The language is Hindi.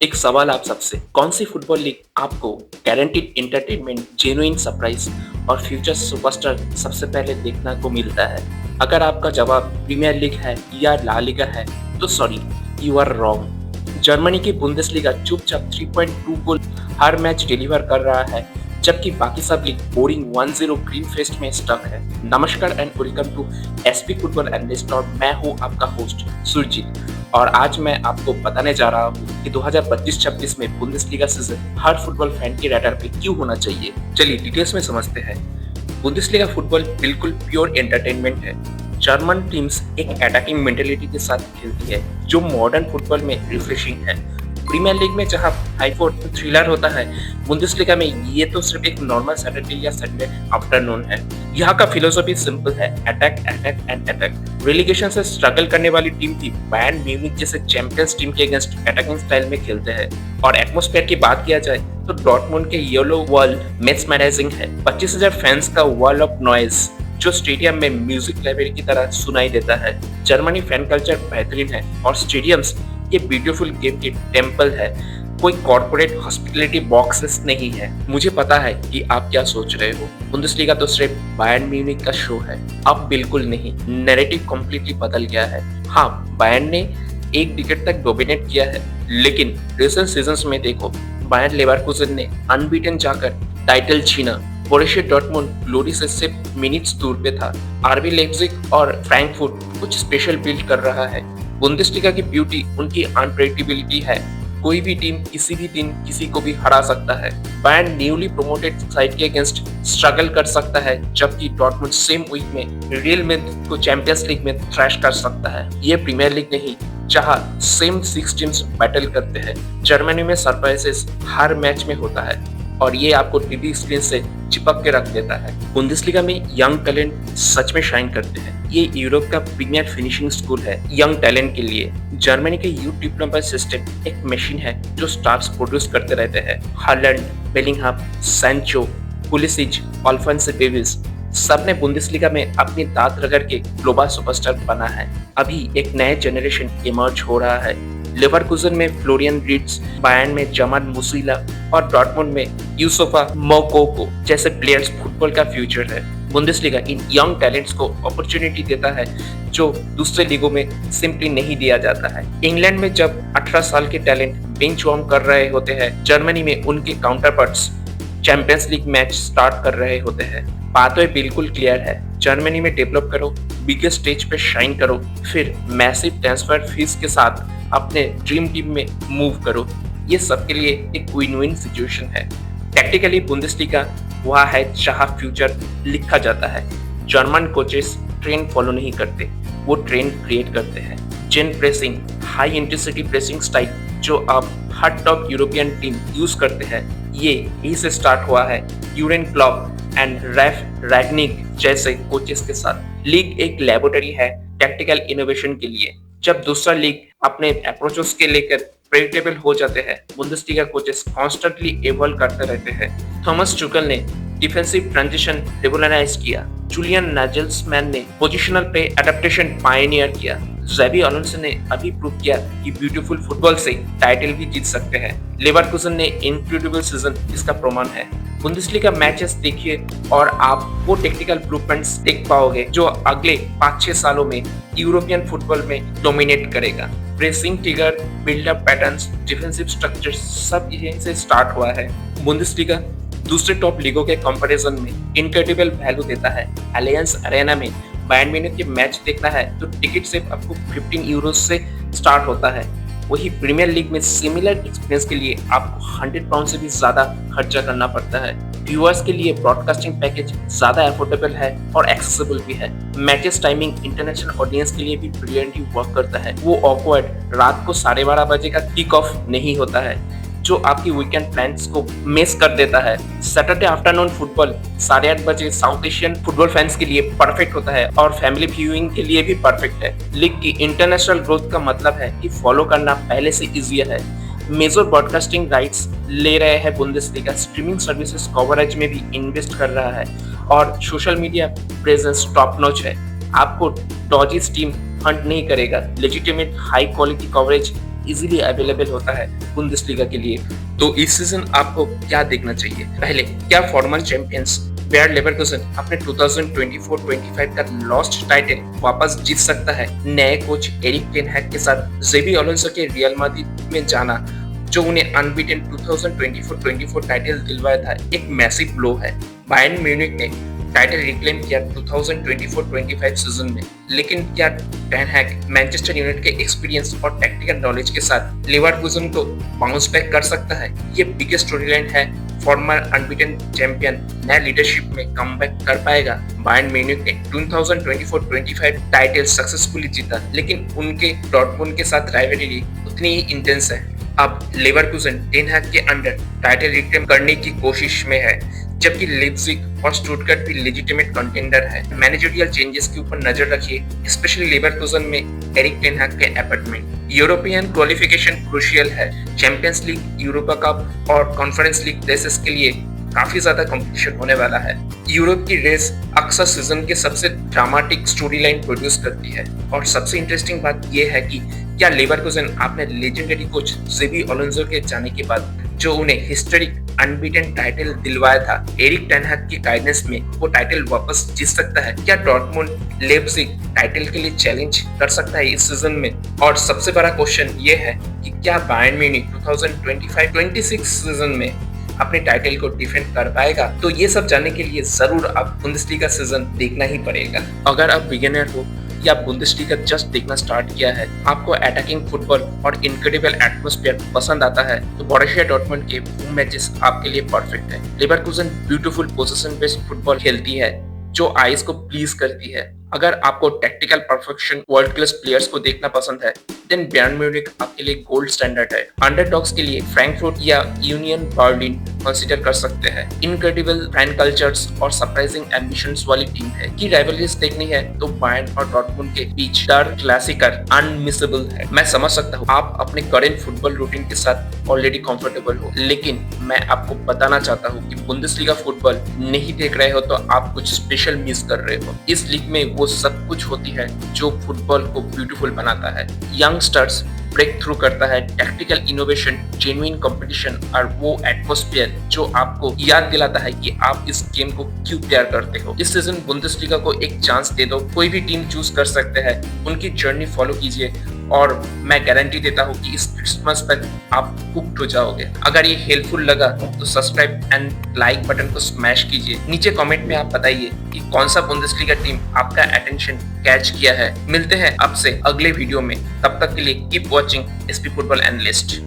एक सवाल आप सबसे, कौन सी फुटबॉल लीग आपको गारंटीड एंटरटेनमेंट, जेन्युइन सरप्राइज और फ्यूचर सुपरस्टार सबसे पहले देखने को मिलता है? अगर आपका जवाब प्रीमियर लीग है या ला लीगा है, तो sorry, you are wrong. Germany की बुंदेसलीगा चुपचाप 3.2 गोल हर मैच डिलीवर कर रहा है, जबकि बाकी सब लीग बोरिंग 1-0 ग्रीन फेस्ट में स्टक है। नमस्कार and welcome to SP football analyst और मैं हूं आपका होस्ट सुरजीत। और आज मैं आपको बताने जा रहा हूँ कि 2025-26 में बुंदेसलीगा सीजन हर फुटबॉल फैन के रडार पे क्यों होना चाहिए। चलिए डिटेल्स में समझते हैं। बुंदेसलीगा फुटबॉल बिल्कुल प्योर एंटरटेनमेंट है। जर्मन टीम्स एक अटैकिंग मेंटेलिटी के साथ खेलती है, जो मॉडर्न फुटबॉल में रिफ्रेशिंग है। प्रीमियर लीग में जहां हाईफोर्ट थ्रिलर होता है, बुंदेसलीगा में ये तो सिर्फ एक नॉर्मल सैटरडे या संडे आफ्टरनून है। यहाँ का फिलोसफी सिंपल है, attack attack and attack. Relegation से स्ट्रगल करने वाली टीम भी बायर्न म्यूनिख जैसे चैंपियंस टीम के अगेंस्ट अटैकिंग स्टाइल में खेलते हैं। और एटमॉस्फेयर की बात किया जाए तो डॉर्टमुंड के येलो वॉल मेस्मराइजिंग है। 25,000 फैंस का वॉल ऑफ नॉइज जो स्टेडियम में म्यूजिक लाइब्रेरी की तरह सुनाई देता है। जर्मनी फैन कल्चर बेहतरीन है और स्टेडियम्स ये ब्यूटीफुल गेम की टेम्पल है, कोई कॉर्पोरेट हॉस्पिटैलिटी बॉक्सेस नहीं है। मुझे पता है कि आप क्या सोच रहे हो, बुंदेसलीगा तो सिर्फ बायर्न म्यूनिख का शो है। अब बिल्कुल नहीं, नैरेटिव कंप्लीटली बदल गया है। हाँ, बायर्न ने एक डिकेड तक डोमिनेट किया है, लेकिन रिसेंट सीजन्स में देखो, बायर्न लेवरकुसेन ने अनबीटन जाकर टाइटल छीना। बोरुसिया डॉर्टमुंड ग्लोरी से सिर्फ मिनट्स दूर पे था। आरबी लाइप्जिग और फ्रैंकफर्ट कुछ स्पेशल बिल्ड कर रहा है। बुंदेसलीगा की ब्यूटी उनकी अनप्रेडिक्टेबिलिटी है। कोई भी टीम किसी भी दिन किसी को भी हरा सकता है। बायर्न न्यूली प्रोमोटेड साइड के अगेंस्ट स्ट्रगल कर सकता है, जबकि डॉर्टमुंड सेम वीक में रियल मैड्रिड को चैंपियंस लीग में थ्रैश कर सकता है। ये प्रीमियर लीग नहीं जहां सेम 6 टीम्स बैटल करते हैं। जर्मनी में सरप्राइजेस हर मैच में होता है और ये आपको टीवी स्क्रीन से चिपक के रख देता है। बुंदेसलीगा में यंग टैलेंट सच में शाइन करते हैं। ये यूरोप का प्रीमियर फिनिशिंग स्कूल है यंग टैलेंट के लिए। जर्मनी के यूथ डिप्लोमा सिस्टम एक मशीन है जो स्टार्स प्रोड्यूस करते रहते हैं। Holland, Bellingham, Sancho, Pulisic, Alfonso Davis सबने बुंदेसलीगा में अपनी दांत रगड़ के ग्लोबल सुपरस्टार बना है। अभी एक नए जनरेशन इमर्ज हो रहा है। लेवरकुसेन में फ्लोरियन रीड्स, बायर्न में जमाल मुसीला और डॉर्टमुंड में यूसुफा मोकोको जैसे प्लेयर्स फुटबॉल का फ्यूचर है। बुंदेसलीगा इन यंग टैलेंट्स को अपॉर्चुनिटी देता है जो दूसरे लीगों में सिंपली नहीं दिया जाता है। इंग्लैंड में जब 18 साल के टैलेंट बेंच वार्म कर रहे होते हैं, जर्मनी में उनके counterparts champions league match start कर रहे होते हैं। बातें बिल्कुल क्लियर है, जर्मनी में डेवलप करो, बिगेस्ट स्टेज पे शाइन करो, फिर मैसिव ट्रांसफर फीस के साथ अपने ड्रीम टीम में मूव करो। ये सबके लिए एक विन विन सिचुएशन है। टैक्टिकली बुंदेसलीगा वह है जहां फ्यूचर लिखा जाता है। जर्मन कोचेस ट्रेंड फॉलो नहीं करते, वो ट्रेंड क्रिएट करते हैं। Gegenpressing, high intensity pressing style जो अब हर टॉप यूरोपियन टीम यूज करते हैं, ये यही से स्टार्ट हुआ है यूरेन क्लॉप एंड रैफ रैगनिक जैसे कोचेस के साथ। लीग एक लेबोरेटरी है टैक्टिकल इनोवेशन के लिए। जब दूसरा लीग अपने अप्रोचेस के लेकर प्रेडिक्टेबल हो जाते हैं, बुंदेसलीगा कोचेस कॉन्स्टेंटली इवॉल्व करते रहते हैं। थॉमस टुकल ने डिफेंसिव ट्रांजिशन रिवोल्यूशनाइज किया। जूलियन नागलसमैन ने पोजिशनल पे एडेप्टेशन पायनियर किया। ज़ाबी अलोंसो ने अभी प्रूव किया कि ब्यूटीफुल फुटबॉल से टाइटल भी जीत सकते हैं। लेवरकुसेन ने इनक्रेडिबल सीजन इसका प्रमाण है। बुंदेसलीगा मैचेस देखिए और आप वो टेक्निकल ब्लूप्रिंट्स देख पाओगे जो अगले 5-6 सालों में यूरोपियन फुटबॉल में डोमिनेट करेगा। Pressing trigger, buildup patterns, defensive structure सब यहीं से स्टार्ट हुआ है। बुंदेसलीगा दूसरे टॉप लीगों के कंपैरिजन में इनक्रेडिबल वैल्यू देता है। अलायंस अरेना में बायर्न म्यूनिख के मैच देखना है तो टिकट सिर्फ आपको 15 यूरो से स्टार्ट होता है। वही प्रीमियर लीग में सिमिलर एक्सपीरियंस के लिए आपको 100 पाउंड से भी ज्यादा खर्चा करना पड़ता है। व्यूअर्स के लिए ब्रॉडकास्टिंग पैकेज ज्यादा अफोर्डेबल है और एक्सेसिबल भी है। मैचेस टाइमिंग इंटरनेशनल ऑडियंस के लिए भी ब्रिलियंटली वर्क करता है। वो ऑकवर्ड रात को 12:30 बजे का किक ऑफ नहीं होता है जो आपकी वीकेंड प्लान्स को मिस कर देता है। सैटरडे आफ्टरनून फुटबॉल 8:30 बजे साउथ एशियन फुटबॉल फैंस के लिए परफेक्ट होता है और फैमिली व्यूइंग के लिए भी परफेक्ट है। लीग की इंटरनेशनल ग्रोथ का मतलब है कि फॉलो करना पहले से इजियर है। मेजर ब्रॉडकास्टिंग राइट्स ले रहे हैं बुंदेसलीगा, स्ट्रीमिंग सर्विसेज कवरेज में भी इन्वेस्ट कर रहा है और social media presence top notch है। आपको डॉजी टीम हंट नहीं करेगा। Legitimate high quality coverage easily available होता है बुंदेसलीगा के लिए। तो इस सीजन आपको क्या देखना चाहिए? पहले, क्या फॉर्मर चैंपियंस बायर लेवरकुसेन अपने 2024-25 का लॉस्ट टाइटल वापस जीत सकता है? नए कोच एरिक टेन हैग के साथ जेबी अलोंसो के रियल माद्रिद में जाना, जो उन्हें अनबीटन 2024-24 टाइटल दिलवाया था, एक मैसिव ब्लो है। बायर्न म्यूनिख ने टाइटल रिक्लेम किया 2024-25 सीजन में, लेकिन क्या टेन हैग मैनचेस्टर यूनाइटेड के एक्सपीरियंस और टैक्टिकल नॉलेज के साथ लेवरकुसेन को बाउंस बैक कर सकता है? ये बिगेस्ट स्टोरीलाइन है। फॉर्मर अनबीटन चैंपियन नया लीडरशिप में कमबैक कर पाएगा? बायर्न म्यूनिख ने 2024-25 टाइटल सक्सेसफुली जीता, लेकिन उनके डॉर्टमुंड के साथ राइवलरी उतनी ही इंटेंस है। अब लेवरकुसेन टेन हैग के अंडर टाइटल रिक्लेम करने की कोशिश में है, जबकि लिप्जिग और स्टुटगार्ट भी लेजिटिमेट कंटेंडर है। मैनेजरियल चेंजेस के ऊपर नजर रखिए, स्पेशली लेवरकुसेन में एरिक टेन हैग के अपॉइंटमेंट। यूरोपियन क्वालिफिकेशन क्रूशियल है। चैंपियंस लीग, यूरोपा कप और कॉन्फ्रेंस लीग रेसेस के लिए काफी ज्यादा कंपटीशन होने वाला है। यूरोप की रेस अक्सर सीजन के सबसे ड्रामेटिक स्टोरी लाइन प्रोड्यूस करती है। और सबसे इंटरेस्टिंग बात यह है कि क्या लेवरकुसेन अपने लेजेंडरी कोच जेबी अलोंसो के जाने के बाद, जो उन्हें हिस्टोरिक अनबीटन टाइटल दिलवाया था, एरिक टेन हैग की गाइडेंस में वो टाइटल वापस जीत सकता है? क्या डॉर्टमुंड लेप्जिग टाइटल के लिए चैलेंज कर सकता है इस सीजन में? और सबसे बड़ा क्वेश्चन ये है कि क्या बायर्न म्यूनिख 2025-26 सीजन में अपने टाइटल को डिफेंड कर पाएगा? तो ये सब जानने के लिए जरूर आप बुंदेसलीगा सीजन देखना ही पड़ेगा। अगर आप बिगिनर हो या बुंदेसलीगा जस्ट देखना स्टार्ट किया है, आपको अटैकिंग फुटबॉल और इनक्रेडिबल एटमॉस्फेयर पसंद आता है, तो बोरुसिया डॉर्टमुंड के होम मैचेस आपके लिए परफेक्ट है। Leverkusen beautiful position based football खेलती है, जो आईज को प्लीज करती है। अगर आपको tactical perfection, world class players को देखना पसंद है, देन बायर्न म्यूनिख आपके लिए गोल्ड स्टैंडर्ड है। अंडरडॉग्स के लिए फ्रैंकफर्ट या यूनियन बर्लिन कंसीडर कर सकते हैं। इनक्रेडिबल फैन कल्चर्स और सरप्राइजिंग एम्बिशंस वाली टीम है। की राइवलरीज देखनी है तो बायर्न और डॉर्टमुंड के बीच डर क्लासिकर अनमिसेबल है। मैं समझ सकता हूँ आप अपने करेंट फुटबॉल रूटीन के साथ ऑलरेडी कंफर्टेबल हो, लेकिन मैं आपको बताना चाहता हूँ कि बुंदेसलीगा फुटबॉल नहीं देख रहे हो तो आप कुछ स्पेशल मिस कर रहे हो। इस लीग में वो सब कुछ होती है जो फुटबॉल को ब्यूटीफुल बनाता है। यंगस्टर्स ब्रेक थ्रू करता है, टैक्टिकल इनोवेशन, जेन्युइन कंपटीशन और वो एटमॉस्फेयर जो आपको याद दिलाता है कि आप इस गेम को क्यों प्यार करते हो। इस सीजन बुंदेसलीगा को एक चांस दे दो। कोई भी टीम चूज कर सकते हैं, उनकी जर्नी फॉलो कीजिए और मैं गारंटी देता हूँ कि इस क्रिसमस तक आप हुक्ड हो जाओगे। अगर ये हेल्पफुल लगा तो सब्सक्राइब एंड लाइक बटन को स्मैश कीजिए। नीचे कमेंट में आप बताइए कि कौन सा बुंदेसलीगा टीम आपका अटेंशन कैच किया है। मिलते हैं आपसे अगले वीडियो में, तब तक के लिए keep watching SP football analyst.